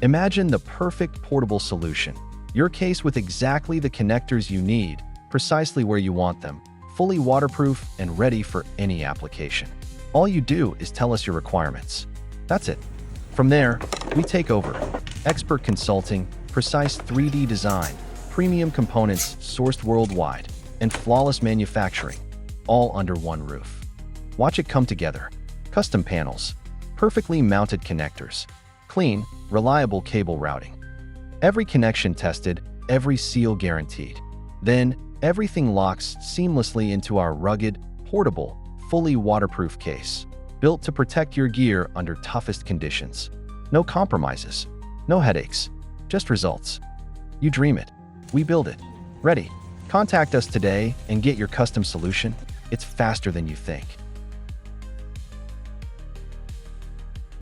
Imagine the perfect portable solution. Your case with exactly the connectors you need, precisely where you want them, fully waterproof and ready for any application. All you do is tell us your requirements. That's it. From there, we take over. Expert consulting, precise 3D design, premium components sourced worldwide, and flawless manufacturing, all under one roof. Watch it come together. Custom panels, perfectly mounted connectors, clean, reliable cable routing. Every connection tested, every seal guaranteed. Then, everything locks seamlessly into our rugged, portable, fully waterproof case, built to protect your gear under toughest conditions. No compromises, no headaches, just results. You dream it, we build it. Ready? Contact us today and get your custom solution. It's faster than you think.